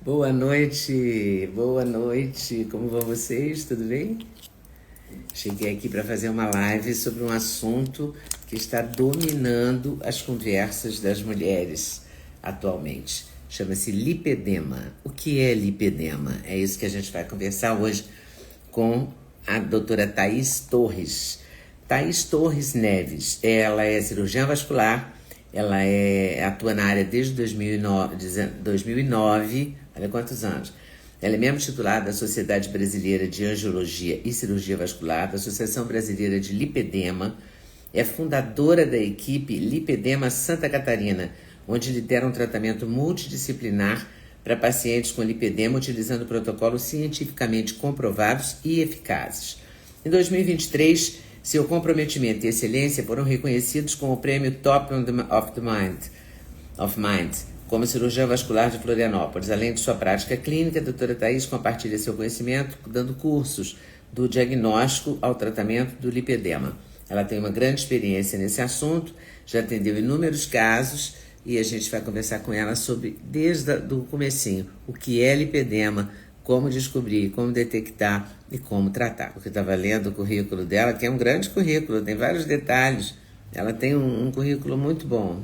boa noite, como vão vocês? Tudo bem? Cheguei aqui para fazer uma live sobre um assunto que está dominando as conversas das mulheres atualmente. Chama-se lipedema. O que é lipedema? É isso que a gente vai conversar hoje com a doutora Thaís Torres. Thaís Torres Neves, ela é cirurgiã vascular, ela atua na área desde 2009, olha quantos anos. Ela é membro titular da Sociedade Brasileira de Angiologia e Cirurgia Vascular, da Associação Brasileira de Lipedema, é fundadora da equipe Lipedema Santa Catarina, onde lidera um tratamento multidisciplinar para pacientes com lipedema, utilizando protocolos cientificamente comprovados e eficazes. Em 2023, seu comprometimento e excelência foram reconhecidos com o prêmio Top of Mind, como cirurgiã vascular de Florianópolis. Além de sua prática clínica, a doutora Thaís compartilha seu conhecimento dando cursos do diagnóstico ao tratamento do lipedema. Ela tem uma grande experiência nesse assunto, já atendeu inúmeros casos e a gente vai conversar com ela sobre, desde o comecinho, o que é lipedema, como descobrir, como detectar e como tratar. Porque eu estava lendo o currículo dela, que é um grande currículo, tem vários detalhes. Ela tem um currículo muito bom.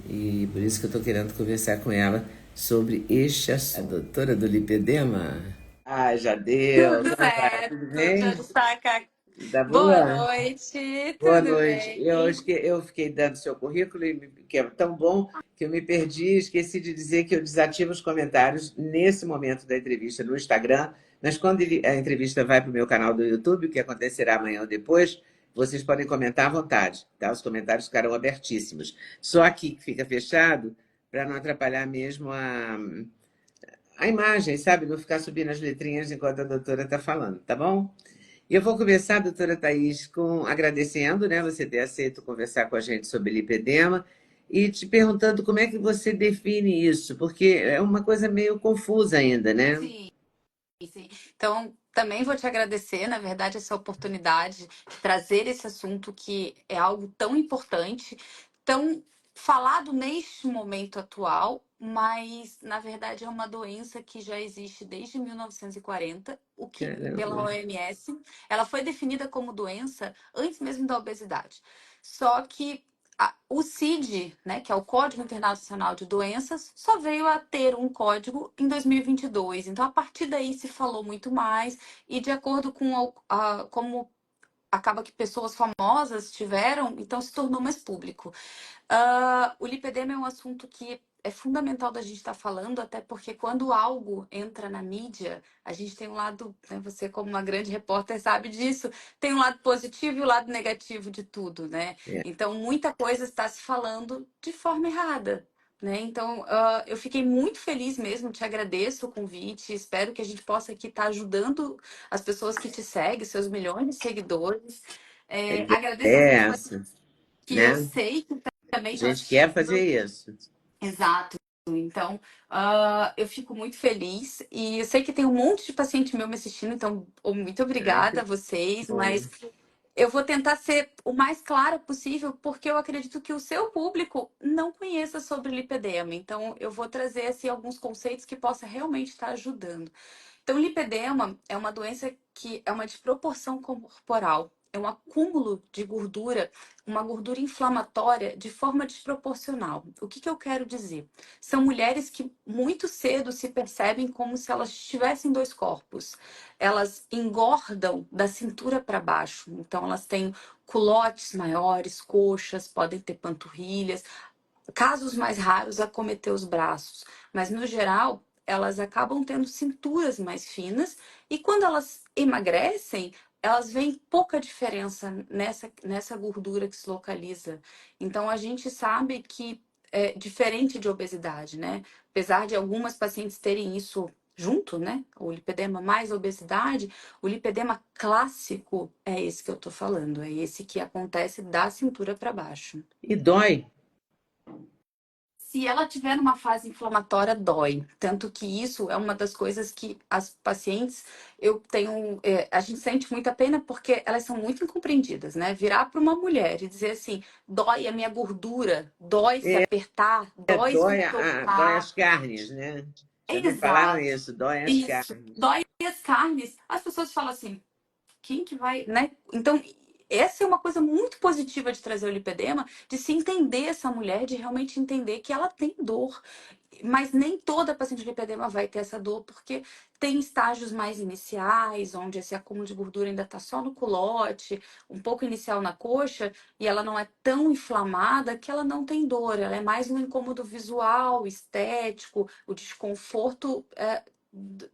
E por isso que eu estou querendo conversar com ela sobre este assunto. A doutora do lipedema? Ah, já deu. Tudo Tudo certo, já bem? está cá. Tá Boa boa? noite, Boa tudo noite. Eu bem? acho que eu fiquei dando seu currículo, que é tão bom que eu me perdi. Esqueci de dizer que eu desativo os comentários nesse momento da entrevista no Instagram, mas quando a entrevista vai para o meu canal do YouTube, que acontecerá amanhã ou depois, vocês podem comentar à vontade, tá? Os comentários ficarão abertíssimos. Só aqui que fica fechado para não atrapalhar mesmo a imagem, sabe? Não ficar subindo as letrinhas enquanto a doutora está falando, tá bom? E eu vou começar, doutora Thaís, agradecendo, né, você ter aceito conversar com a gente sobre lipedema e te perguntando como é que você define isso, porque é uma coisa meio confusa ainda, né? Sim, sim. Então, também vou te agradecer, na verdade, essa oportunidade de trazer esse assunto que é algo tão importante, tão falado neste momento atual, mas, na verdade, é uma doença que já existe desde 1940, o que, pela Caramba. OMS, ela foi definida como doença antes mesmo da obesidade. Só que o CID, né, que é o Código Internacional de Doenças, só veio a ter um código em 2022. Então, a partir daí se falou muito mais e de acordo com como acaba que pessoas famosas tiveram, então se tornou mais público. O lipedema é um assunto que é fundamental da gente estar falando, até porque quando algo entra na mídia, a gente tem um lado, né, você como uma grande repórter sabe disso, tem um lado positivo e o lado negativo de tudo, né? É. Então, muita coisa está se falando de forma errada. Né? Então, eu fiquei muito feliz mesmo, te agradeço o convite, espero que a gente possa aqui estar ajudando as pessoas que te seguem, seus milhões de seguidores. A ideia Agradeço as é pessoas essa, que eu né? sei que também A estão gente quer fazer assistindo. isso. Exato. Então, eu fico muito feliz e eu sei que tem um monte de paciente meu me assistindo, então muito Ai, obrigada que a vocês, bom. mas eu vou tentar ser o mais clara possível, porque eu acredito que o seu público não conheça sobre lipedema. Então, eu vou trazer assim, alguns conceitos que possa realmente estar ajudando. Então, lipedema é uma doença que é uma desproporção corporal. É um acúmulo de gordura, uma gordura inflamatória de forma desproporcional. O que eu quero dizer? São mulheres que muito cedo se percebem como se elas tivessem dois corpos. Elas engordam da cintura para baixo. Então, elas têm culotes maiores, coxas, podem ter panturrilhas. Casos mais raros, acometer os braços. Mas, no geral, elas acabam tendo cinturas mais finas e quando elas emagrecem, elas veem pouca diferença nessa gordura que se localiza. Então, a gente sabe que é diferente de obesidade, né? Apesar de algumas pacientes terem isso junto, né? O lipedema mais obesidade, o lipedema clássico é esse que eu tô falando, é esse que acontece da cintura para baixo. E dói. Se ela tiver numa fase inflamatória, dói. Tanto que isso é uma das coisas que as pacientes, eu tenho, a gente sente muita pena porque elas são muito incompreendidas, né? Virar para uma mulher e dizer assim, dói a minha gordura, dói se apertar, dói se Dói tocar. as carnes, né? Já me falaram Exato. isso, dói as Isso. carnes. Dói as carnes. As pessoas falam assim, quem que vai, né? Então, essa é uma coisa muito positiva de trazer o lipedema, de se entender essa mulher, de realmente entender que ela tem dor. Mas nem toda paciente de lipedema vai ter essa dor, porque tem estágios mais iniciais, onde esse acúmulo de gordura ainda está só no culote, um pouco inicial na coxa, e ela não é tão inflamada que ela não tem dor. Ela é mais um incômodo visual, estético, o desconforto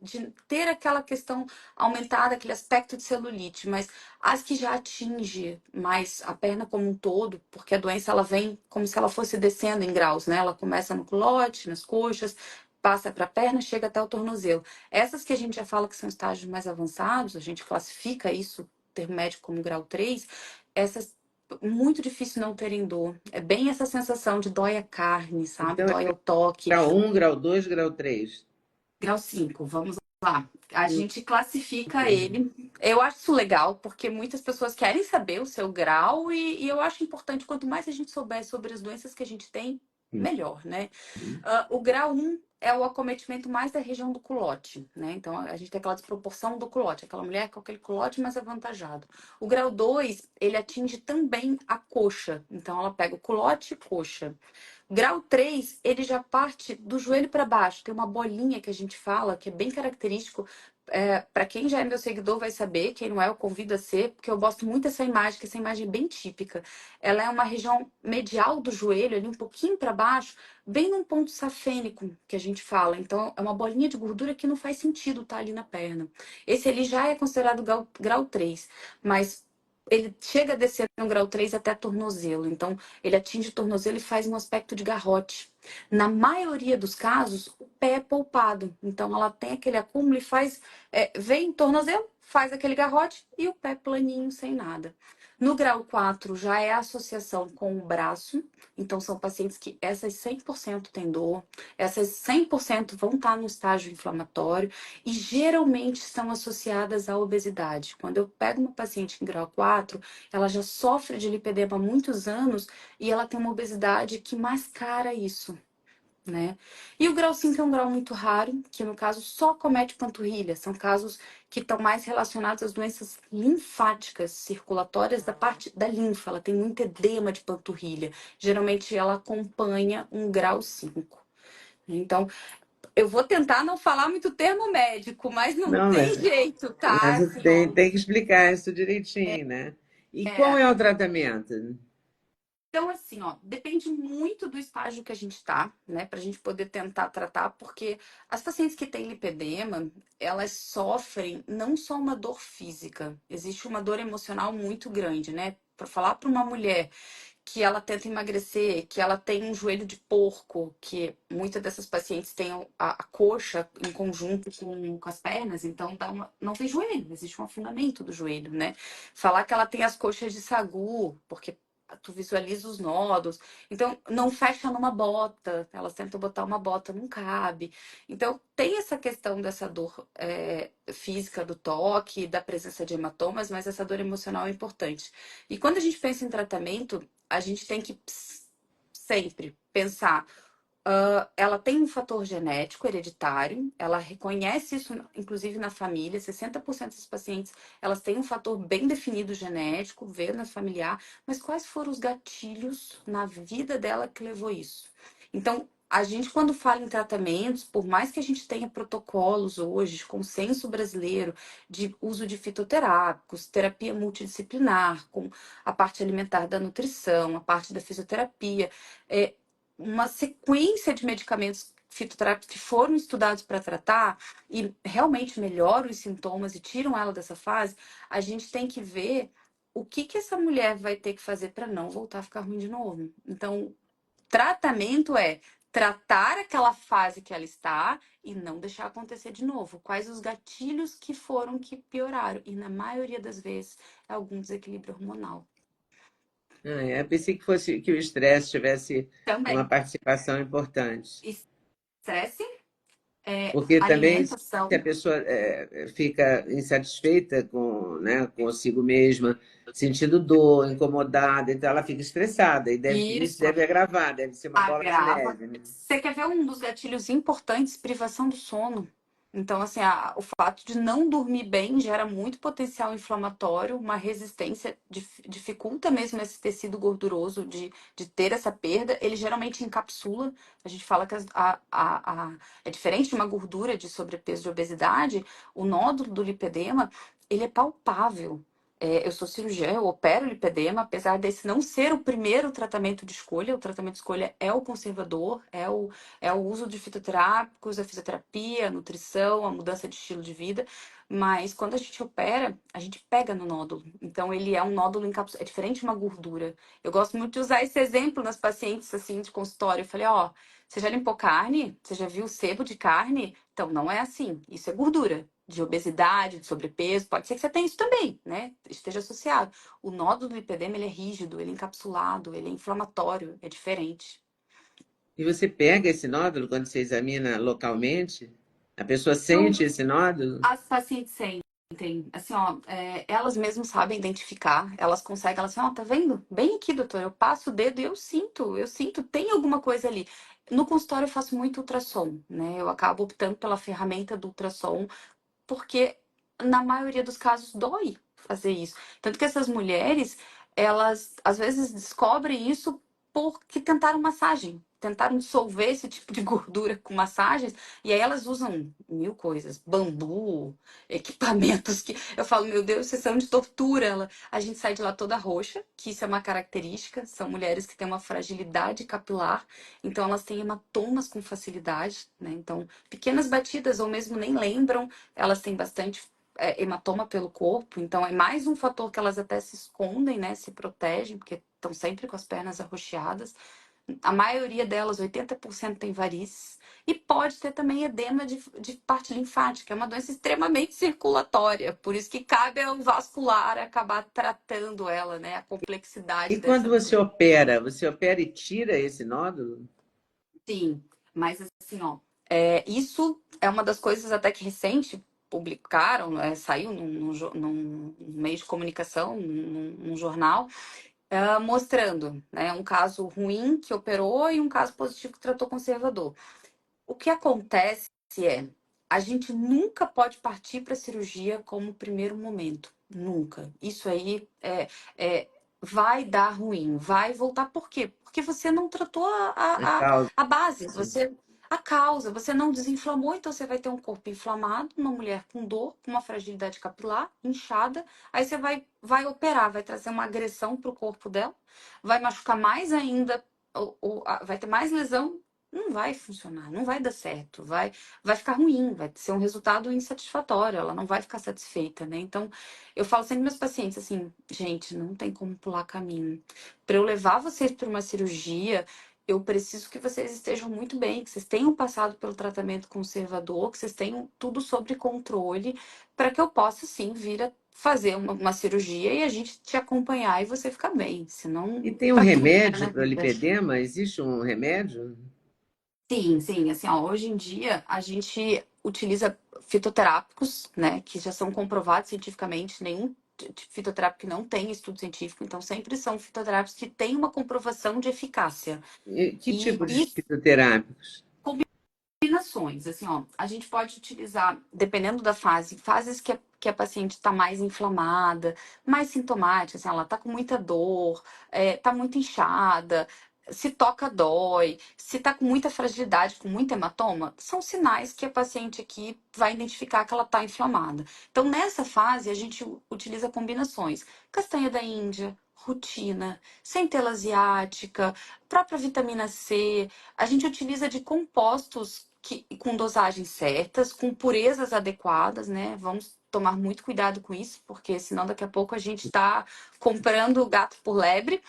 de ter aquela questão aumentada, aquele aspecto de celulite. Mas as que já atinge mais a perna como um todo, porque a doença ela vem como se ela fosse descendo em graus, né? Ela começa no culote, nas coxas, passa para a perna, chega até o tornozelo. Essas que a gente já fala que são estágios mais avançados, a gente classifica isso, o termo médico, como grau 3, essas muito difícil não terem dor. É bem essa sensação de dói a carne, sabe? Então, Dói ao toque. grau 1, grau 2, grau 3. Grau 5, vamos lá. A Hum, gente classifica hum, ele. Eu acho isso legal, porque muitas pessoas querem saber o seu grau, e eu acho importante, quanto mais a gente souber sobre as doenças que a gente tem, hum, melhor, né? hum. O grau 1 é o acometimento mais da região do culote, né? Então a gente tem aquela desproporção do culote, aquela mulher com aquele culote mais avantajado. O grau 2 ele atinge também a coxa, então ela pega o culote e coxa. Grau 3 ele já parte do joelho para baixo. Tem uma bolinha que a gente fala, que é bem característico. Para quem já é meu seguidor vai saber, quem não é, eu convido a ser, porque eu gosto muito dessa imagem, que essa imagem é bem típica. Ela é uma região medial do joelho, ali um pouquinho para baixo, bem num ponto safênico, que a gente fala. Então, é uma bolinha de gordura que não faz sentido estar ali na perna. Esse ali já é considerado grau 3, mas ele chega a descer no grau 3 até tornozelo. Então, ele atinge o tornozelo e faz um aspecto de garrote. Na maioria dos casos, o pé é polpado. Então, ela tem aquele acúmulo e faz. Vem tornozelo, faz aquele garrote e o pé planinho, sem nada. No grau 4 já é a associação com o braço. Então, são pacientes que essas 100% têm dor, essas 100% vão estar no estágio inflamatório e geralmente são associadas à obesidade. Quando eu pego uma paciente em grau 4, ela já sofre de lipedema há muitos anos e ela tem uma obesidade que mascara isso, né? E o grau 5 é um grau muito raro, que no caso só comete panturrilha. São casos que estão mais relacionados às doenças linfáticas, circulatórias da parte da linfa. Ela tem muito edema de panturrilha. Geralmente ela acompanha um grau 5. Então, eu vou tentar não falar muito termo médico, mas não Não, tem jeito, tá? mas Assim, ó. tem que explicar isso direitinho, né? E qual É, é o tratamento? Então, assim, ó, depende muito do estágio que a gente tá, né, pra gente poder tentar tratar, porque as pacientes que têm lipedema, elas sofrem não só uma dor física, existe uma dor emocional muito grande, né? Para falar para uma mulher que ela tenta emagrecer, que ela tem um joelho de porco, que muitas dessas pacientes têm a coxa em conjunto com as pernas, então não tem joelho, existe um afundamento do joelho, né? Falar que ela tem as coxas de sagu, porque tu visualiza os nódulos, então não fecha numa bota, elas tentam botar uma bota, não cabe. Então tem essa questão dessa dor física do toque, da presença de hematomas, mas essa dor emocional é importante. E quando a gente pensa em tratamento, a gente tem que sempre pensar, ela tem um fator genético hereditário, ela reconhece isso, inclusive na família, 60% dos pacientes, elas têm um fator bem definido genético, vê na familiar, mas quais foram os gatilhos na vida dela que levou isso? Então, a gente, quando fala em tratamentos, por mais que a gente tenha protocolos hoje, consenso brasileiro de uso de fitoterápicos, terapia multidisciplinar, com a parte alimentar da nutrição, a parte da fisioterapia, uma sequência de medicamentos fitoterápicos que foram estudados para tratar e realmente melhoram os sintomas e tiram ela dessa fase, a gente tem que ver o que essa mulher vai ter que fazer para não voltar a ficar ruim de novo. Então, tratamento é tratar aquela fase que ela está e não deixar acontecer de novo. Quais os gatilhos que foram que pioraram? E na maioria das vezes é algum desequilíbrio hormonal. Eu pensei que fosse que o estresse tivesse uma Também. participação importante. Estresse Porque também, se a Alimentação. pessoa fica insatisfeita com, né, consigo mesma, sentindo dor, incomodada, então ela fica estressada, e isso Isso. deve agravar, deve ser uma bola de Agrava. neve, né? Você quer ver um dos gatilhos importantes? Privação do sono. Então, assim, o fato de não dormir bem gera muito potencial inflamatório, uma resistência, dificulta mesmo esse tecido gorduroso de ter essa perda. Ele geralmente encapsula. A gente fala que é diferente de uma gordura de sobrepeso, de obesidade, o nódulo do lipedema, ele é palpável. Eu sou cirurgiã, eu opero lipedema, apesar desse não ser o primeiro tratamento de escolha. O tratamento de escolha é o conservador, é o uso de fitoterápicos, a fisioterapia, a nutrição, a mudança de estilo de vida. Mas quando a gente opera, a gente pega no nódulo. Então, ele é um nódulo encapsulado, é diferente de uma gordura. Eu gosto muito de usar esse exemplo nas pacientes, assim, de consultório. Eu falei, ó, você já limpou carne? Você já viu o sebo de carne? Então, não é assim. Isso é gordura de obesidade, de sobrepeso, pode ser que você tenha isso também, né? Esteja associado. O nódulo do lipedema, ele é rígido, ele é encapsulado, ele é inflamatório, é diferente. E você pega esse nódulo quando você examina localmente? A pessoa Então, sente esse nódulo? as pacientes sentem, assim, ó, elas mesmas sabem identificar, elas conseguem, elas falam, ó, tá vendo? Bem aqui, doutor, eu passo o dedo e eu sinto, tem alguma coisa ali. No consultório eu faço muito ultrassom, né? Eu acabo optando pela ferramenta do ultrassom porque na maioria dos casos dói fazer isso. Tanto que essas mulheres, elas às vezes descobrem isso porque tentaram massagem, tentaram dissolver esse tipo de gordura com massagens, e aí elas usam mil coisas, bambu, equipamentos que eu falo, meu Deus, sessão de tortura. A gente sai de lá toda roxa, que isso é uma característica, são mulheres que têm uma fragilidade capilar, então elas têm hematomas com facilidade, né? Então, pequenas batidas ou mesmo nem lembram, elas têm bastante hematoma pelo corpo, então é mais um fator que elas até se escondem, né? Se protegem, porque estão sempre com as pernas arroxeadas. A maioria delas, 80%, tem varizes. E pode ter também edema de parte linfática, é uma doença extremamente circulatória, por isso que cabe ao vascular acabar tratando ela, né? A complexidade E quando dessa doença. você opera e tira esse nódulo? Sim, mas assim, ó, isso é uma das coisas até que recente publicaram, saiu num meio de comunicação, num jornal, mostrando, né, um caso ruim que operou e um caso positivo que tratou conservador. O que acontece é, a gente nunca pode partir para a cirurgia como primeiro momento. Nunca. Isso aí vai dar ruim, vai voltar. Por quê? Porque você não tratou A a, a, causa. a base, a causa, você não desinflamou, então você vai ter um corpo inflamado, uma mulher com dor, com uma fragilidade capilar, inchada. Aí você vai operar, vai trazer uma agressão para o corpo dela, vai machucar mais ainda, vai ter mais lesão, não vai funcionar, não vai dar certo, vai ficar ruim, vai ser um resultado insatisfatório, ela não vai ficar satisfeita, né? Então, eu falo sempre para meus pacientes assim, gente, não tem como pular caminho. Para eu levar vocês para uma cirurgia, eu preciso que vocês estejam muito bem, que vocês tenham passado pelo tratamento conservador, que vocês tenham tudo sob controle, para que eu possa, sim, vir a fazer uma cirurgia e a gente te acompanhar e você ficar bem. E Senão, tem um para tudo, remédio né? para lipedema? Existe um remédio? Sim, sim, assim, ó, hoje em dia a gente utiliza fitoterápicos, né, que já são comprovados cientificamente, nenhum fitoterápico que não tem estudo científico, então sempre são fitoterápicos que têm uma comprovação de eficácia. E que E tipo de fitoterápicos? combinações, assim, ó, a gente pode utilizar, dependendo da fase, fases que a paciente está mais inflamada, mais sintomática, assim, ela está com muita dor, está muito inchada, se toca dói, se está com muita fragilidade, com muito hematoma, são sinais que a paciente aqui vai identificar que ela está inflamada. Então, nessa fase, a gente utiliza combinações, castanha da Índia, rutina, centela asiática, própria vitamina C, a gente utiliza de compostos com dosagens certas, com purezas adequadas, né? Vamos tomar muito cuidado com isso, porque senão daqui a pouco a gente está comprando o gato por lebre.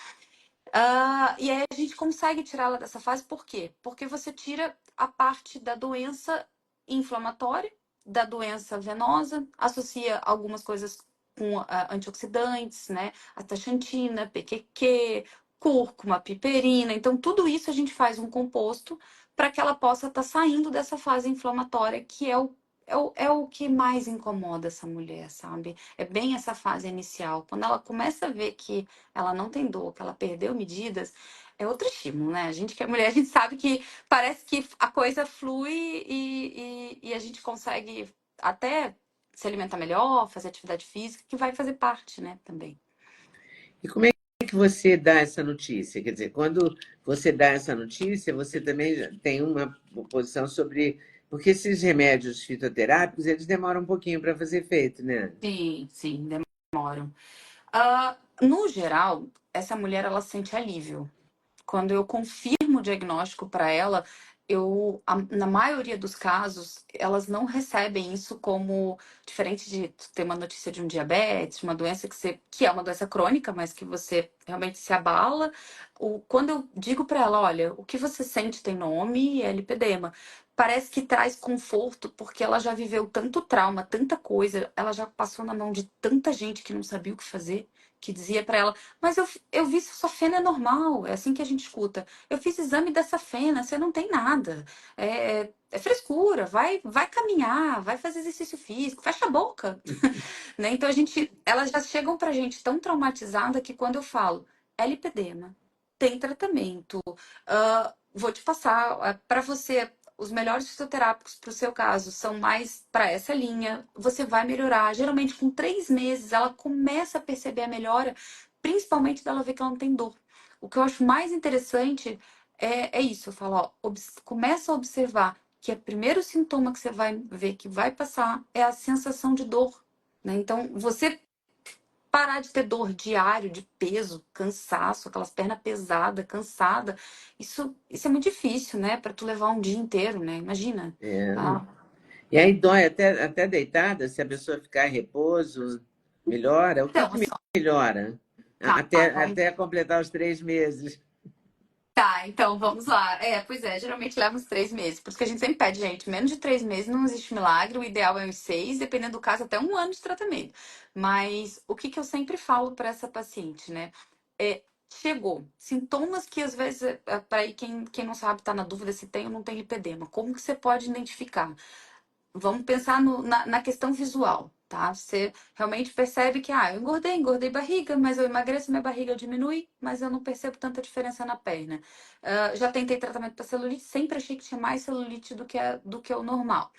E aí a gente consegue tirá-la dessa fase, por quê? Porque você tira a parte da doença inflamatória, da doença venosa, associa algumas coisas com antioxidantes, né? Astaxantina, PQQ, cúrcuma, piperina. Então, tudo isso a gente faz um composto para que ela possa estar saindo dessa fase inflamatória, que é o que mais incomoda essa mulher, sabe? É bem essa fase inicial. Quando ela começa a ver que ela não tem dor, que ela perdeu medidas, é outro estímulo, né? A gente que é mulher, a gente sabe que parece que a coisa flui e a gente consegue até se alimentar melhor, fazer atividade física, que vai fazer parte, né, também. E como é que você dá essa notícia? Quer dizer, quando você dá essa notícia, você também tem uma posição sobre. Porque esses remédios fitoterápicos, eles demoram um pouquinho para fazer efeito, né? Sim, demoram. No geral, essa mulher, ela sente alívio. Quando eu confirmo o diagnóstico para ela, na maioria dos casos, elas não recebem isso como diferente de ter uma notícia de um diabetes, uma doença que é uma doença crônica, mas que você realmente se abala. Quando eu digo para ela, olha, o que você sente tem nome, é lipedema. Parece que traz conforto, porque ela já viveu tanto trauma, tanta coisa, ela já passou na mão de tanta gente que não sabia o que fazer, que dizia para ela, mas eu vi se sua fena é normal, é assim que a gente escuta. Eu fiz exame dessa fena, você não tem nada. É frescura, vai caminhar, vai fazer exercício físico, fecha a boca. Né? Então elas já chegam pra gente tão traumatizada que quando eu falo, é lipedema, tem tratamento, vou te passar para você. Os melhores fitoterápicos para o seu caso são mais para essa linha. Você vai melhorar. Geralmente, com 3 meses, ela começa a perceber a melhora, principalmente dela ver que ela não tem dor. O que eu acho mais interessante é isso. Eu falo, ó, começa a observar que o primeiro sintoma que você vai ver que vai passar é a sensação de dor. Né? Então, você parar de ter dor diário, de peso, cansaço, aquelas pernas pesadas, cansada, isso é muito difícil, né? Para tu levar um dia inteiro, né? Imagina. É. Ah, E aí dói até deitada, se a pessoa ficar em repouso, melhora? O que então, que assim, melhora? Até completar os 3 meses. tá, então vamos lá. Pois é, geralmente leva uns 3 meses. Por isso que a gente sempre pede, gente, menos de 3 meses não existe milagre. O ideal é uns 6, dependendo do caso, até um ano de tratamento. Mas o que eu sempre falo para essa paciente, né? Chegou. Sintomas que às vezes, para aí quem não sabe, tá na dúvida se tem ou não tem lipedema. Como que você pode identificar? Vamos pensar na questão visual, tá? Você realmente percebe que, eu engordei barriga, mas eu emagreço, minha barriga diminui, mas eu não percebo tanta diferença na perna. Já tentei tratamento para celulite, sempre achei que tinha mais celulite do que o normal.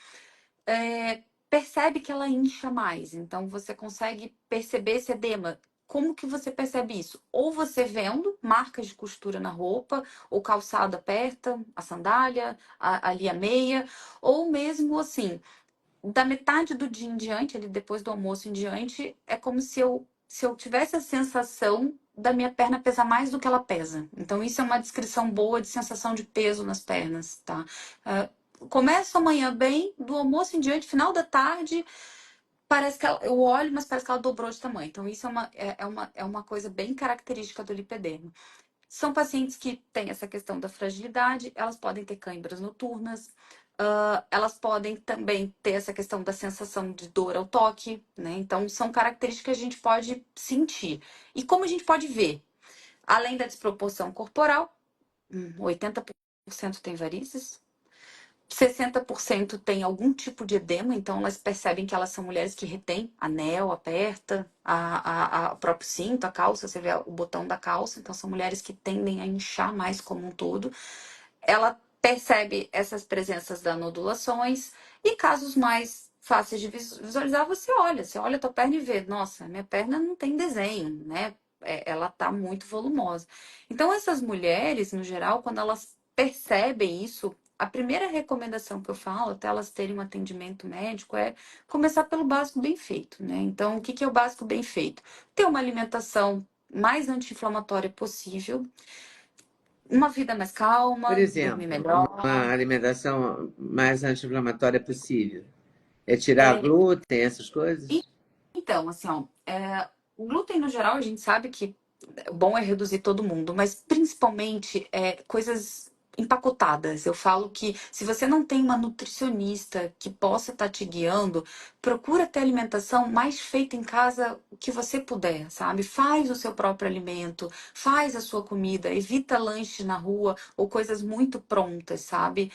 Percebe que ela incha mais, então você consegue perceber esse edema. Como que você percebe isso? Ou você vendo marcas de costura na roupa, o calçado aperta, a sandália, ali a meia, ou mesmo assim, da metade do dia em diante, ali depois do almoço em diante, é como se eu tivesse a sensação da minha perna pesar mais do que ela pesa. Então, isso é uma descrição boa de sensação de peso nas pernas, tá? Começo amanhã bem, do almoço em diante, final da tarde, parece que eu olho, mas parece que ela dobrou de tamanho. Então, isso é uma coisa bem característica do lipedema. São pacientes que têm essa questão da fragilidade, elas podem ter câimbras noturnas, elas podem também ter essa questão da sensação de dor ao toque, né? Então, são características que a gente pode sentir. E como a gente pode ver? Além da desproporção corporal, 80% tem varizes, 60% tem algum tipo de edema, então elas percebem que elas são mulheres que retêm anel, aperta, o próprio cinto, a calça, você vê o botão da calça, então são mulheres que tendem a inchar mais como um todo. Ela percebe essas presenças das nodulações e casos mais fáceis de visualizar, você olha a tua perna e vê, nossa, minha perna não tem desenho, né? Ela tá muito volumosa. Então, essas mulheres, no geral, quando elas percebem isso, a primeira recomendação que eu falo, até elas terem um atendimento médico, é começar pelo básico bem feito, né? Então, o que é o básico bem feito? Ter uma alimentação mais anti-inflamatória possível, uma vida mais Por calma, dormir exemplo, uma melhor. alimentação mais anti-inflamatória possível. É tirar É, glúten, essas coisas? então, assim, ó, o glúten no geral a gente sabe que o bom é reduzir todo mundo, mas principalmente coisas empacotadas. Eu falo que se você não tem uma nutricionista que possa estar te guiando, procura ter alimentação mais feita em casa o que você puder, sabe? Faz o seu próprio alimento, faz a sua comida, evita lanche na rua ou coisas muito prontas, sabe?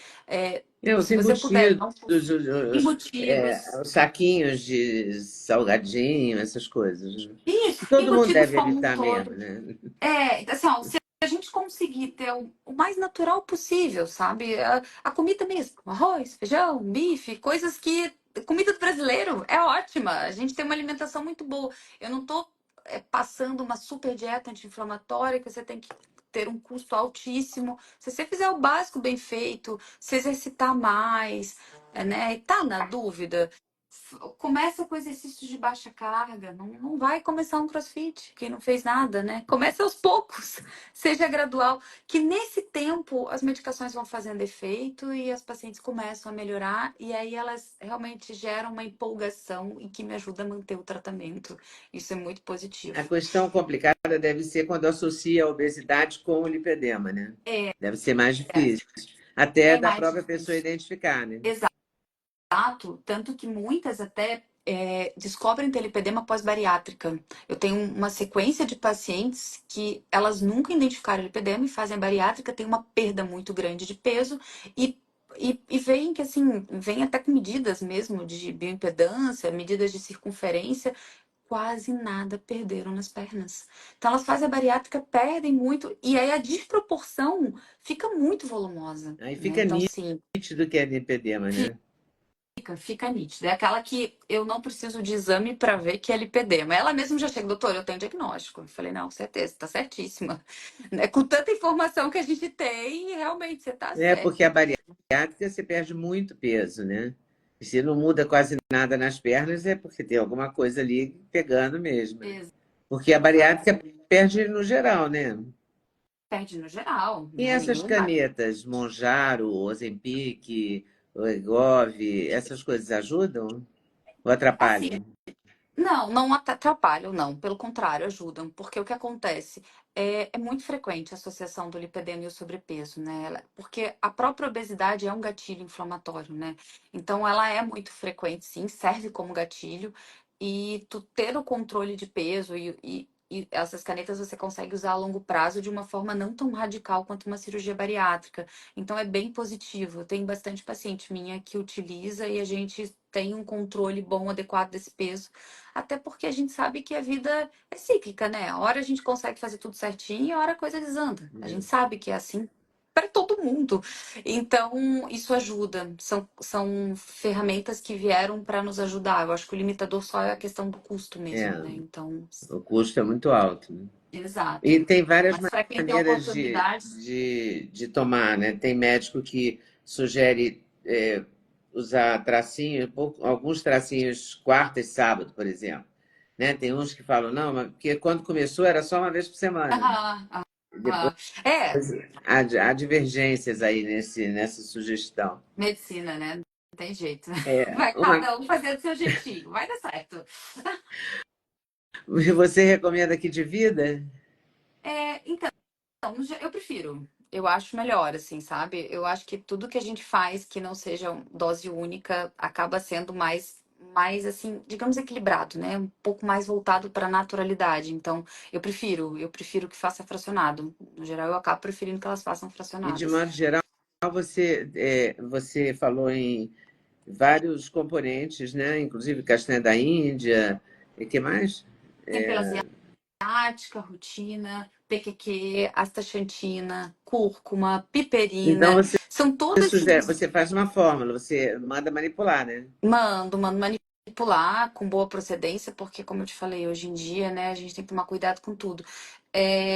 Os Se você puder, embutidos, não embutidos. os saquinhos de salgadinho, essas coisas, né? Isso, Todo mundo embutidos deve como um evitar mesmo, todo. né? Assim, ó, se a gente conseguir ter o mais natural possível, sabe? A comida mesmo, arroz, feijão, bife, coisas que. Comida do brasileiro é ótima. A gente tem uma alimentação muito boa. Eu não tô passando uma super dieta anti-inflamatória que você tem que ter um custo altíssimo. Se você fizer o básico bem feito, se exercitar mais, né? E tá na dúvida, começa com exercícios de baixa carga, não vai começar um CrossFit, quem não fez nada, né? Começa aos poucos, seja gradual, que nesse tempo as medicações vão fazendo efeito e as pacientes começam a melhorar e aí elas realmente geram uma empolgação e que me ajuda a manter o tratamento. Isso é muito A positivo. questão complicada deve ser quando associa a obesidade com o lipedema, né? Deve ser mais difícil, até É da mais própria pessoa difícil. identificar, né? Exato, tanto que muitas até descobrem ter lipedema pós-bariátrica. Eu tenho uma sequência de pacientes que elas nunca identificaram lipedema e fazem a bariátrica, tem uma perda muito grande de peso e, e veem que assim, vem até com medidas mesmo de bioimpedância, medidas de circunferência, quase nada perderam nas pernas. Então elas fazem a bariátrica, perdem muito e aí a desproporção fica muito volumosa, Aí né? fica Então, sim. nítido que é lipedema, né? Fica nítido. É aquela que eu não preciso de exame para ver que é lipedema. Ela mesma já chega, doutor, eu tenho diagnóstico. Eu falei, não, certeza, tá certíssima. Né? Com tanta informação que a gente tem, realmente você tá É certa. porque a bariátrica você perde muito peso, né? E se não muda quase nada nas pernas, é porque tem alguma coisa ali pegando mesmo, né? Porque a bariátrica Exato. perde no geral, né? Perde no geral, E né? essas Nenhuma. canetas, Monjaro, Ozempic, Wegovy, essas coisas ajudam ou Assim, atrapalham? não atrapalham, não. Pelo contrário, ajudam. Porque o que acontece? É muito frequente a associação do lipedema e o sobrepeso, né? Porque a própria obesidade é um gatilho inflamatório, né? Então, ela é muito frequente, sim, serve como gatilho. E tu ter o controle de peso e essas canetas você consegue usar a longo prazo de uma forma não tão radical quanto uma cirurgia bariátrica. Então, é bem positivo. Tem bastante paciente minha que utiliza e a gente tem um controle bom, adequado desse peso. Até porque a gente sabe que a vida é cíclica, né? A hora a gente consegue fazer tudo certinho e a hora a coisa desanda. A gente sabe que é assim para todo mundo. Então, isso ajuda. São ferramentas que vieram para nos ajudar. Eu acho que o limitador só é a questão do custo É, mesmo, né? Então, o custo é muito alto, né? E exato. tem várias Mas para quem tem maneiras oportunidades, de tomar, né? Tem médico que sugere usar tracinho, alguns tracinhos quarta e sábado, por exemplo. Né? Tem uns que falam, não, mas porque quando começou era só uma vez por semana. ah, ah, Depois ah, é há divergências aí nessa sugestão. medicina, né? Não tem jeito. É, Vai cada um fazer do seu jeitinho. Vai dar certo. você recomenda que divida? Então, eu prefiro. Eu acho melhor, assim, sabe? Eu acho que tudo que a gente faz que não seja dose única acaba sendo mais assim, digamos, equilibrado, né? Um pouco mais voltado para a naturalidade. Então, eu prefiro que faça fracionado. No geral, eu acabo preferindo que elas façam E, de fracionadas. modo geral, você falou em vários componentes, né? Inclusive castanha da Índia. E que mais? Tem pela asiática, rutina, PQQ, astaxantina, cúrcuma, Então, piperina. São todas você faz uma fórmula, você manda manipular, né? mando manipular com boa procedência, porque, como eu te falei, hoje em dia, né, a gente tem que tomar cuidado com tudo.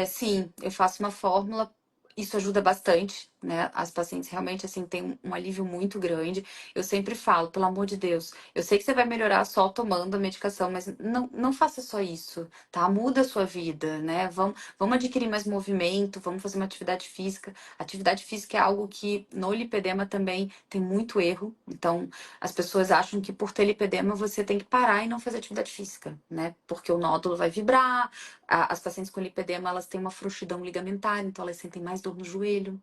Sim, eu faço uma fórmula, isso ajuda bastante, né? As pacientes realmente, assim, têm um alívio muito grande. Eu sempre falo, pelo amor de Deus, eu sei que você vai melhorar só tomando a medicação, mas não faça só isso, tá? Muda a sua vida, né? Vamos adquirir mais movimento, vamos fazer uma atividade física. Atividade física é algo que no lipedema também tem muito erro, então as pessoas acham que por ter lipedema você tem que parar e não fazer atividade física, né? Porque o nódulo vai vibrar. As pacientes com lipedema, elas têm uma frouxidão ligamentar, então elas sentem mais dor no joelho.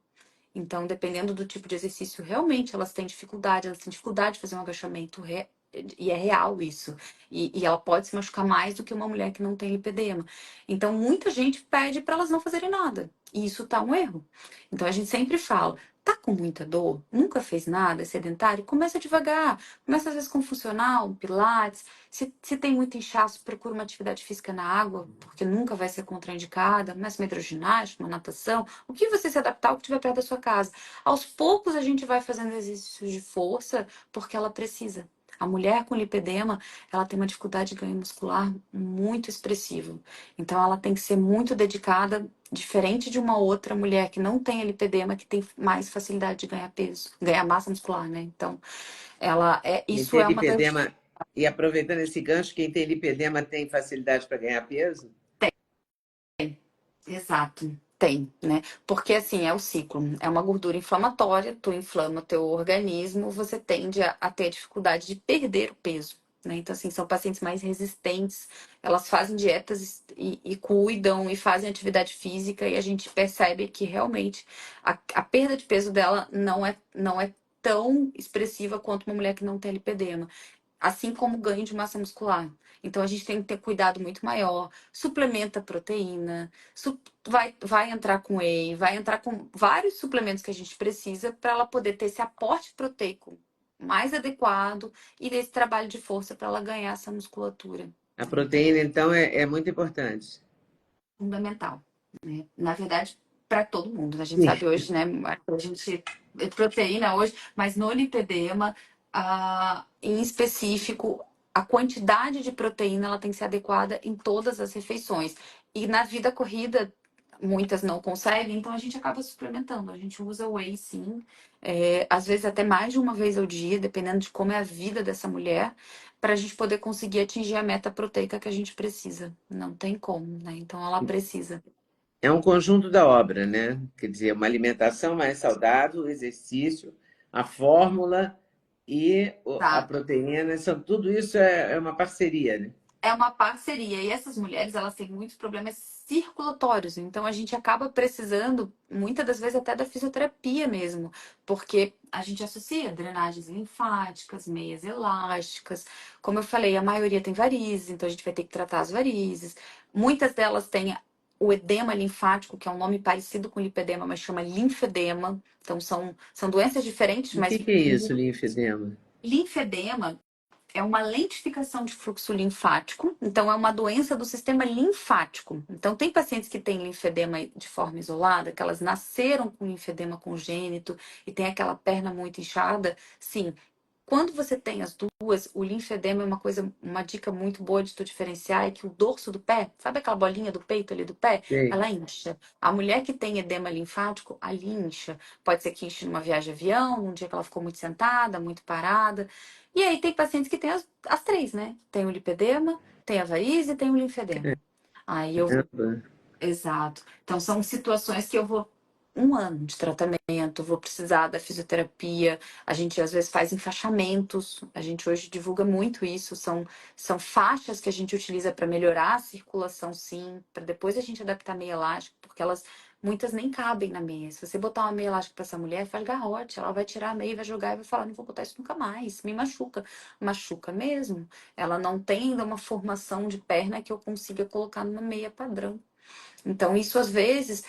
Então, dependendo do tipo de exercício, realmente elas têm dificuldade de fazer um agachamento. E é real isso. E ela pode se machucar mais do que uma mulher que não tem lipedema. Então, muita gente pede para elas não fazerem nada. E isso tá um erro. Então, a gente sempre fala, tá com muita dor? Nunca fez nada? É sedentário? Começa devagar. Começa às vezes com funcional, pilates. Se tem muito inchaço, procura uma atividade física na água, porque nunca vai ser contraindicada. Começa uma hidroginástica, uma natação. O que você se adaptar ao que estiver perto da sua casa. Aos poucos a gente vai fazendo exercícios de força, porque ela precisa. A mulher com lipedema, ela tem uma dificuldade de ganho muscular muito expressiva. Então, ela tem que ser muito dedicada, diferente de uma outra mulher que não tem lipedema, que tem mais facilidade de ganhar peso, ganhar massa muscular, né? Então, Quem isso tem é uma das. lipedema, e aproveitando esse gancho, quem tem lipedema tem facilidade para ganhar peso? Exato, tem, né? Porque assim, é o ciclo, é uma gordura inflamatória, tu inflama teu organismo, você tende a ter dificuldade de perder o peso, né? Então, assim, são pacientes mais resistentes, elas fazem dietas e cuidam e fazem atividade física e a gente percebe que realmente a perda de peso dela não é tão expressiva quanto uma mulher que não tem lipedema, assim como o ganho de massa muscular. Então a gente tem que ter cuidado muito maior. Suplementa proteína, vai entrar com whey, vai entrar com vários suplementos que a gente precisa para ela poder ter esse aporte proteico mais adequado e desse trabalho de força para ela ganhar essa musculatura. A Então, proteína, então, é muito importante. fundamental, né? Na verdade, para todo mundo. A gente Sim. sabe hoje, né? A gente proteína hoje, mas no lipedema, em específico, a quantidade de proteína ela tem que ser adequada em todas as refeições. E na vida corrida, muitas não conseguem, então a gente acaba suplementando. A gente usa whey, sim, às vezes até mais de uma vez ao dia, dependendo de como é a vida dessa mulher, para a gente poder conseguir atingir a meta proteica que a gente precisa. Não tem como, né? Então ela precisa. É um conjunto da obra, né? Quer dizer, uma alimentação mais saudável, o exercício, a fórmula e a Tá? proteína, tudo isso é uma parceria, né? É uma parceria. E essas mulheres, elas têm muitos problemas circulatórios. Então, a gente acaba precisando, muitas das vezes, até da fisioterapia mesmo. Porque a gente associa drenagens linfáticas, meias elásticas. Como eu falei, a maioria tem varizes, então a gente vai ter que tratar as varizes. Muitas delas têm o edema linfático, que é um nome parecido com lipedema, mas chama linfedema. Então, são doenças diferentes, O mas que é isso, linfedema? linfedema é uma lentificação de fluxo linfático, então é uma doença do sistema linfático. Então, tem pacientes que têm linfedema de forma isolada, que elas nasceram com linfedema congênito e tem aquela perna muito inchada. Sim, quando você tem as duas, o linfedema é uma dica muito boa de tu diferenciar, é que o dorso do pé, sabe aquela bolinha do peito ali do pé? Sei. Ela incha. A mulher que tem edema linfático, ali incha. Pode ser que inche numa viagem de avião, num dia que ela ficou muito sentada, muito parada. E aí tem pacientes que têm as três, né? Tem o lipedema, tem a varize e tem o linfedema. Aí eu Caramba. Exato. Então, são situações que eu vou um ano de tratamento, vou precisar da fisioterapia. A gente às vezes faz enfaixamentos, a gente hoje divulga muito isso. São faixas que a gente utiliza para melhorar a circulação, sim, para depois a gente adaptar a meia elástica, porque elas muitas nem cabem na meia. Se você botar uma meia elástica para essa mulher, faz garrote, ela vai tirar a meia, vai jogar e vai falar: não vou botar isso nunca mais, me machuca. Machuca mesmo. Ela não tem ainda uma formação de perna que eu consiga colocar numa meia padrão. Então, isso às vezes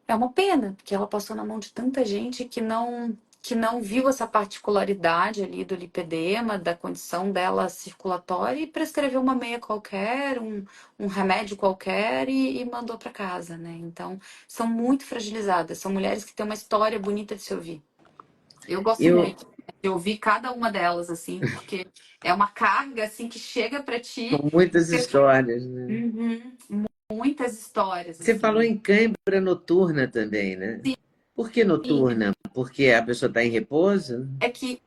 é uma pena, porque ela passou na mão de tanta gente que não viu essa particularidade ali do lipedema, da condição dela circulatória e prescreveu uma meia qualquer, um remédio qualquer e mandou para casa, né? Então, são muito fragilizadas, são mulheres que têm uma história bonita de se ouvir. Eu gosto Eu, muito de ouvir cada uma delas, assim, porque é uma carga, assim, que chega para ti. são muitas histórias, né? Uhum. Muitas histórias, Você falou assim. em cãibra noturna também, né? Por que Sim, noturna? Porque a pessoa está em repouso? é que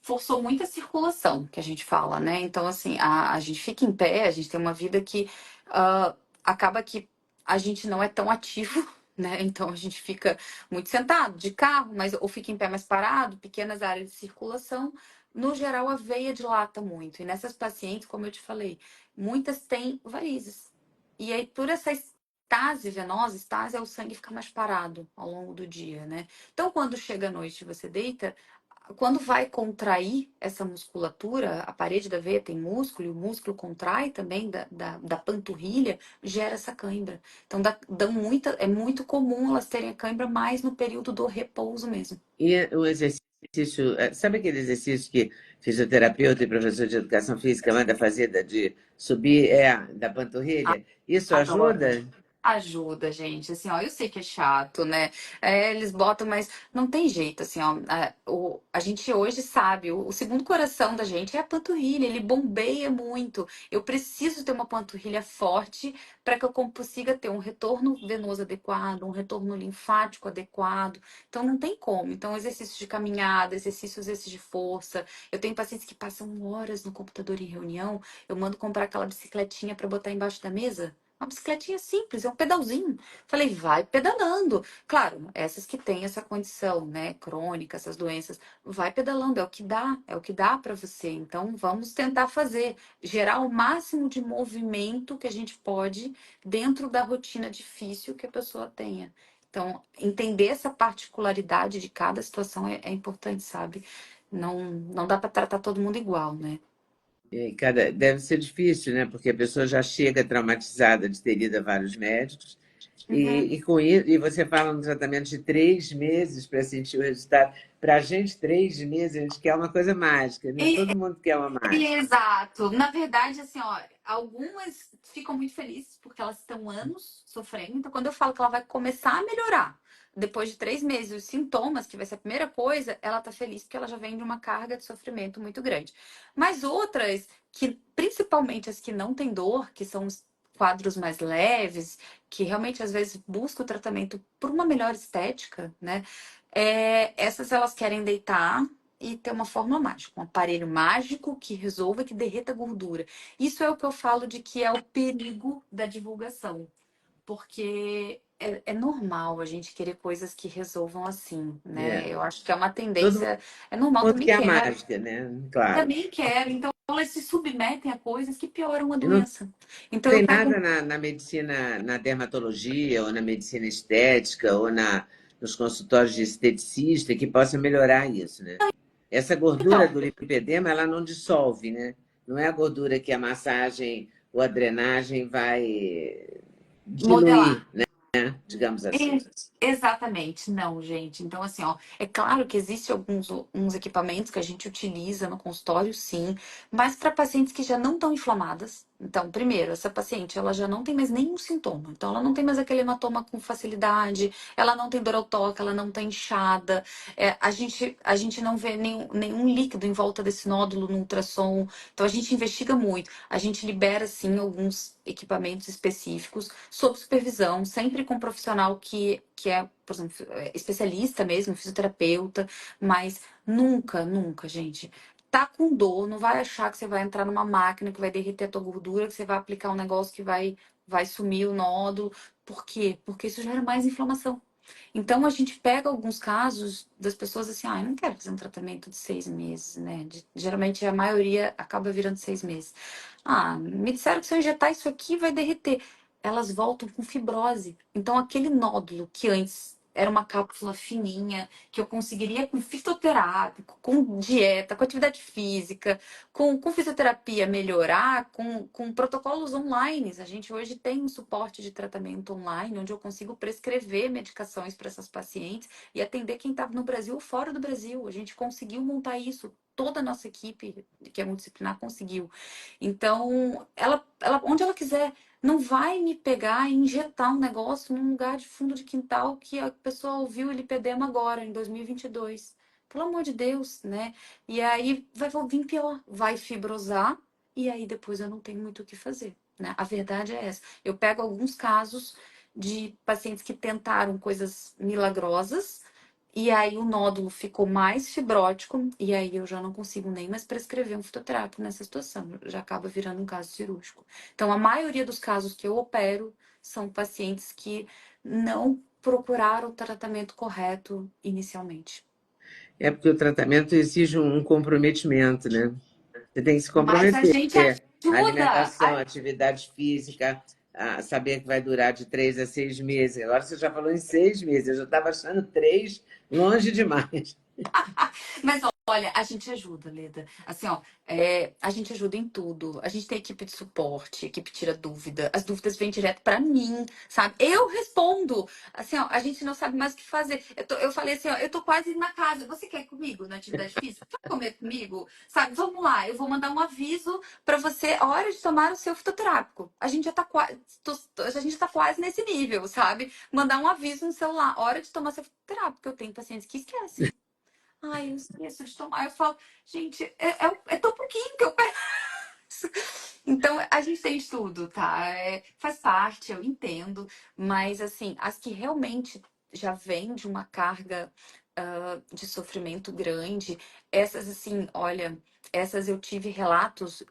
forçou muita circulação, que a gente fala, né? Então, assim, a gente fica em pé, a gente tem uma vida que acaba que a gente não é tão ativo, né? Então, a gente fica muito sentado, de carro, mas ou fica em pé mais parado, pequenas áreas de circulação. No geral, a veia dilata muito. E nessas pacientes, como eu te falei, muitas têm varizes. E aí, por essa estase venosa, estase é o sangue ficar mais parado ao longo do dia, né? Então, quando chega a noite e você deita, quando vai contrair essa musculatura, a parede da veia tem músculo, e o músculo contrai também da panturrilha, gera essa cãibra. Então, é muito comum elas terem a cãibra mais no período do repouso mesmo. E o exercício, sabe aquele exercício que fisioterapeuta e professor de educação física manda fazer de subir da panturrilha? Isso Adoro. ajuda? Ajuda, gente. Assim, ó, eu sei que é chato, né? Eles botam, mas não tem jeito, assim, ó. A gente hoje sabe, o segundo coração da gente é a panturrilha, ele bombeia muito. Eu preciso ter uma panturrilha forte para que eu consiga ter um retorno venoso adequado, um retorno linfático adequado. Então, não tem como. Então, exercícios de caminhada, exercícios de força. Eu tenho pacientes que passam horas no computador em reunião, eu mando comprar aquela bicicletinha para botar embaixo da mesa. Uma bicicletinha simples, é um pedalzinho. Falei, vai pedalando. Claro, essas que têm essa condição, né, crônica, essas doenças, vai pedalando, é o que dá para você. Então, vamos tentar fazer, gerar o máximo de movimento que a gente pode dentro da rotina difícil que a pessoa tenha. Então, entender essa particularidade de cada situação é importante, sabe? Não dá para tratar todo mundo igual, né? Deve ser difícil, né? Porque a pessoa já chega traumatizada de ter ido a vários médicos, Uhum. com isso, e você fala no tratamento de 3 meses para sentir o resultado. Para a gente, 3 meses, a gente quer uma coisa mágica, né? Todo mundo quer uma mágica. Exato. Na verdade, assim, ó, algumas ficam muito felizes porque elas estão anos sofrendo. Então, quando eu falo que ela vai começar a melhorar depois de 3 meses, os sintomas, que vai ser a primeira coisa, ela tá feliz porque ela já vem de uma carga de sofrimento muito grande. Mas outras, que principalmente as que não têm dor, que são os quadros mais leves, que realmente às vezes buscam o tratamento por uma melhor estética, né? Essas elas querem deitar e ter uma forma mágica, um aparelho mágico que resolva, que derreta a gordura. Isso é o que eu falo de que é o perigo da divulgação, porque é normal a gente querer coisas que resolvam assim, né? É. Eu acho que é uma Todo tendência, é normal, mundo também quer a quero, mágica, né? Claro. também quero. Então, elas se submetem a coisas que pioram a E não doença. Então, tem eu nada pego. na medicina, na dermatologia, ou na medicina estética, ou nos consultórios de esteticista que possa melhorar isso, né? Essa gordura Então, do lipedema, ela não dissolve, né? Não é a gordura que a massagem ou a drenagem vai modelar. diluir, né? Digamos assim. Exatamente, não, gente. Então, assim, ó, é claro que existem uns equipamentos que a gente utiliza no consultório, sim, mas para pacientes que já não estão inflamadas. Então, primeiro, essa paciente, ela já não tem mais nenhum sintoma. Então, ela não tem mais aquele hematoma com facilidade, ela não tem dor ao toque, ela não tá inchada. A gente não vê nenhum líquido em volta desse nódulo no ultrassom. Então, a gente investiga muito. A gente libera, sim, alguns equipamentos específicos sob supervisão, sempre com um profissional que é, por exemplo, especialista mesmo, fisioterapeuta, mas nunca, nunca, gente. Tá com dor, não vai achar que você vai entrar numa máquina que vai derreter a tua gordura, que você vai aplicar um negócio que vai sumir o nódulo. Por quê? Porque isso gera mais inflamação. Então a gente pega alguns casos das pessoas assim, ah, eu não quero fazer um tratamento de 6 meses, né? Geralmente a maioria acaba virando 6 meses. Ah, me disseram que se eu injetar isso aqui vai derreter. Elas voltam com fibrose. Então aquele nódulo que antes era uma cápsula fininha, que eu conseguiria com fitoterápico, com dieta, com atividade física, com fisioterapia melhorar, com protocolos online. A gente hoje tem um suporte de tratamento online, onde eu consigo prescrever medicações para essas pacientes e atender quem está no Brasil ou fora do Brasil. A gente conseguiu montar isso. Toda a nossa equipe, que é multidisciplinar, conseguiu. Então, onde ela quiser, não vai me pegar e injetar um negócio num lugar de fundo de quintal que a pessoa ouviu lipedema agora, em 2022. Pelo amor de Deus, né? E aí vai vir pior, vai fibrosar e aí depois eu não tenho muito o que fazer, né? A verdade é essa. Eu pego alguns casos de pacientes que tentaram coisas milagrosas e aí o nódulo ficou mais fibrótico e aí eu já não consigo nem mais prescrever um fitoterápico nessa situação, já acaba virando um caso cirúrgico. Então a maioria dos casos que eu opero são pacientes que não procuraram o tratamento correto inicialmente. É porque o tratamento exige um comprometimento, né? Você tem que se Mas a comprometer. gente ajuda. Alimentação, atividade física, saber que vai durar de 3 a 6 meses. Agora você já falou em 6 meses. Eu já estava achando 3 longe demais. Mas olha, a gente ajuda, Leda. Assim, ó, a gente ajuda em tudo. A gente tem equipe de suporte, equipe tira dúvida. As dúvidas vêm direto pra mim, sabe? Eu respondo. Assim, ó, a gente não sabe mais o que fazer. Eu falei assim, ó, eu tô quase na casa. Você quer ir comigo na atividade física? Quer comer comigo? Sabe? Vamos lá, eu vou mandar um aviso pra você, a hora de tomar o seu fitoterápico. A gente já tá quase, a gente tá quase nesse nível, sabe? Mandar um aviso no celular, hora de tomar seu fitoterápico. Eu tenho pacientes que esquecem. Ai, eu esqueço de tomar. Eu falo, gente, é tão pouquinho que eu peço. Então, a gente tem estudo, tá? Faz parte, eu entendo. Mas, assim, as que realmente já vêm de uma carga de sofrimento grande, essas, assim, olha, essas eu tive relatos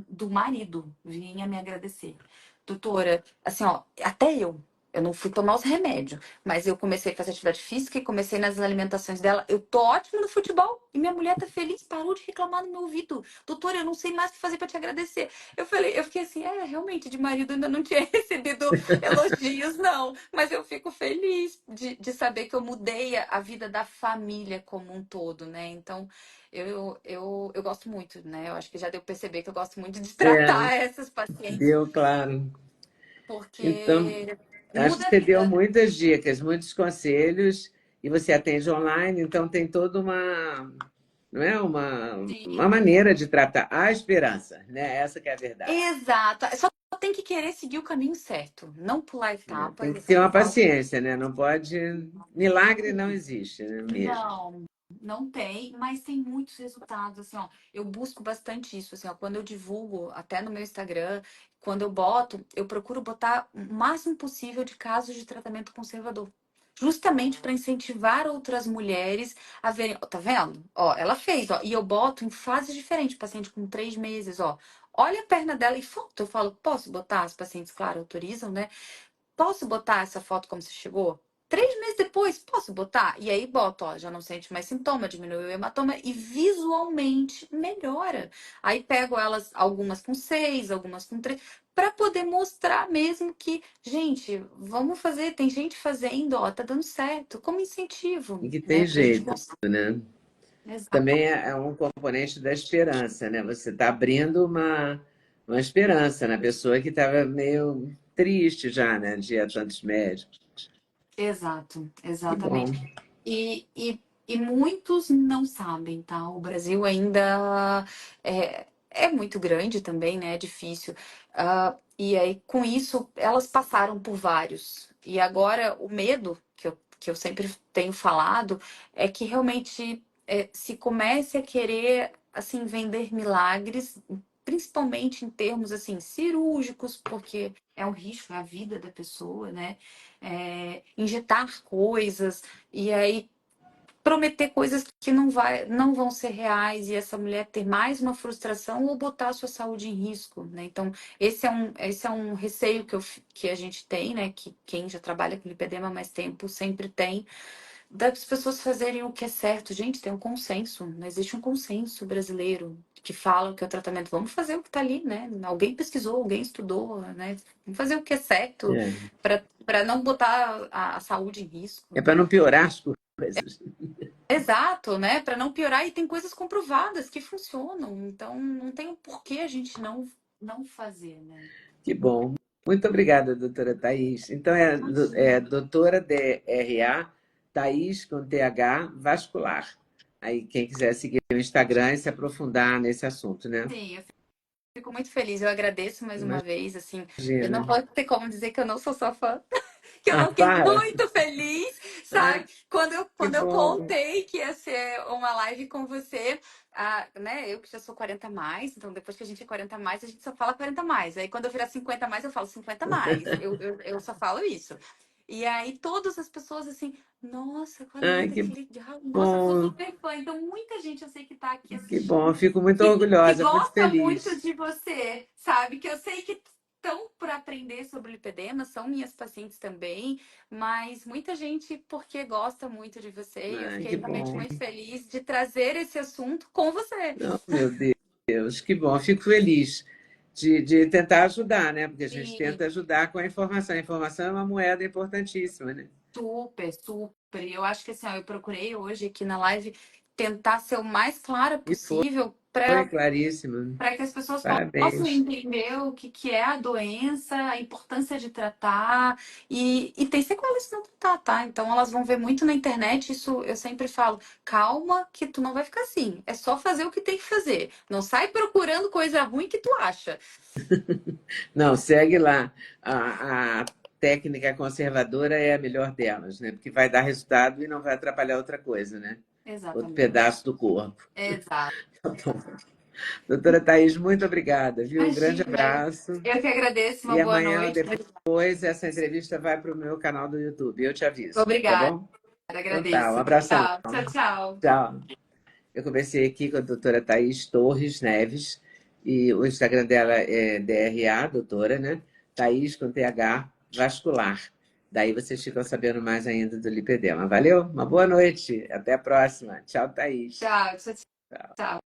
do marido vinha me agradecer. Doutora, assim, ó, até eu não fui tomar os remédios, mas eu comecei a fazer atividade física e comecei nas alimentações dela. Eu tô ótima no futebol e minha mulher tá feliz, parou de reclamar no meu ouvido. Doutora, eu não sei mais o que fazer para te agradecer. Eu fiquei assim, realmente, de marido ainda não tinha recebido elogios, não. Mas eu fico feliz de saber que eu mudei a vida da família como um todo, né? Então, eu gosto muito, né? Eu acho que já deu pra perceber que eu gosto muito de É, tratar essas pacientes, deu, claro. Então, porque acho que muda a você deu vida. muitas dicas, muitos conselhos, e você atende online, então tem toda uma, não é? Uma Sim, maneira de tratar a esperança, né? Essa que é a verdade. exato. Só tem que querer seguir o caminho certo, não pular Né? etapas. Tem Eu que ter sempre uma falo, paciência, né? Não pode. Milagre não existe, né? Mesmo. não, não tem, mas tem muitos resultados. Assim, ó, eu busco bastante isso. Assim, ó, quando eu divulgo, até no meu Instagram, quando eu boto, eu procuro botar o máximo possível de casos de tratamento conservador. Justamente para incentivar outras mulheres a verem, ó, tá vendo? Ó, ela fez, ó, e eu boto em fases diferentes, paciente com 3 meses, ó. Olha a perna dela e foto. Eu falo, posso botar? As pacientes, claro, autorizam, né? Posso botar essa foto como você chegou? 3 meses depois, posso botar? E aí boto, ó, já não sente mais sintoma, diminuiu o hematoma e visualmente melhora. Aí pego elas, algumas com 6, algumas com 3, para poder mostrar mesmo que, gente, vamos fazer, tem gente fazendo, ó, tá dando certo, como E incentivo, que né? tem Pra gente jeito, mostrar. né? Exato. Também é um componente da esperança, né? Você está abrindo uma esperança na pessoa que estava meio triste já, né? De ir a tantos médicos. Exato, Que bom. exatamente. E muitos não sabem, tá? O Brasil ainda é muito grande também, né? É difícil. E aí, com isso, elas passaram por vários. E agora, o medo que eu sempre tenho falado é que realmente se comece a querer, assim, vender milagres, principalmente em termos, assim, cirúrgicos, porque é um risco, é a vida da pessoa, né? Injetar coisas e aí prometer coisas que não vão ser reais e essa mulher ter mais uma frustração ou botar a sua saúde em risco, né? Então, esse é um receio que a gente tem, né? Que quem já trabalha com lipedema há mais tempo sempre tem, das pessoas fazerem o que é certo. Gente, tem um consenso, não existe um consenso brasileiro que fala que é o tratamento. Vamos fazer o que está ali, né? Alguém pesquisou, alguém estudou, né? Vamos fazer o que é certo É, para não botar a saúde em risco, é para né? não piorar as coisas. Exato, né? Para não piorar e tem coisas comprovadas que funcionam. Então não tem um porquê a gente não fazer, né? Que bom. Muito obrigada, doutora Thais. Então, é Imagina. doutora DRA, Thais com TH vascular. Aí, quem quiser seguir o Instagram e se aprofundar nesse assunto, né? Sim, eu fico muito feliz. Eu agradeço mais uma vez. Assim, eu Imagina. não vou ter como dizer que eu não sou sua fã. Que eu Ah, não fiquei para! muito feliz, Ai, sabe? Quando eu, que quando eu bom! contei que ia ser uma live com você, né? Eu que já sou 40 mais, então depois que a gente é 40 mais, a gente só fala 40 mais. Aí quando eu virar 50 mais, eu falo 50 mais. Eu só falo isso. E aí todas as pessoas assim, nossa, com a Ai, Leda, que que legal, nossa, eu sou bom! super fã. Então muita gente eu sei que tá aqui Que bom! Eu assistindo, fico muito que orgulhosa, muito gosta muito feliz. de você, sabe? Que eu sei que estão por aprender sobre lipedema, são minhas pacientes também, mas muita gente porque gosta muito de você e eu Ai, fiquei que realmente bom! muito feliz de trazer esse assunto com você. Oh, meu Deus, que bom! Eu fico feliz. de tentar ajudar, né? Porque a gente E tenta ajudar com a informação. A informação é uma moeda importantíssima, né? super, super. E eu acho que assim, ó, eu procurei hoje aqui na live tentar ser o mais clara E possível foi para claríssimo. que as pessoas possam Parabéns. entender o que é a doença, a importância de tratar, e tem sequelas se não tratar, tá? Então elas vão ver muito na internet, isso eu sempre falo, calma que tu não vai ficar assim, é só fazer o que tem que fazer, não sai procurando coisa ruim que tu acha. Não, segue lá. A técnica conservadora é a melhor delas, né? Porque vai dar resultado e não vai atrapalhar outra coisa, né? Outro Exatamente. pedaço do corpo. Exato. Tá bom. Doutora Thaís, muito obrigada, viu? Um grande Imagina, abraço. eu que agradeço, uma E boa amanhã ou noite. depois essa entrevista vai para o meu canal do YouTube. Eu te aviso, tá Obrigada, bom? Então tá, um agradeço. abração. Tchau, tchau, tchau. Tchau. Eu conversei aqui com a doutora Thaís Torres Neves, e o Instagram dela é DRA, doutora, né? Thaís com TH vascular. Daí vocês ficam sabendo mais ainda do lipedema. Valeu? Uma boa noite. Até a próxima. Tchau, Thaís. Tchau, tchau, tchau.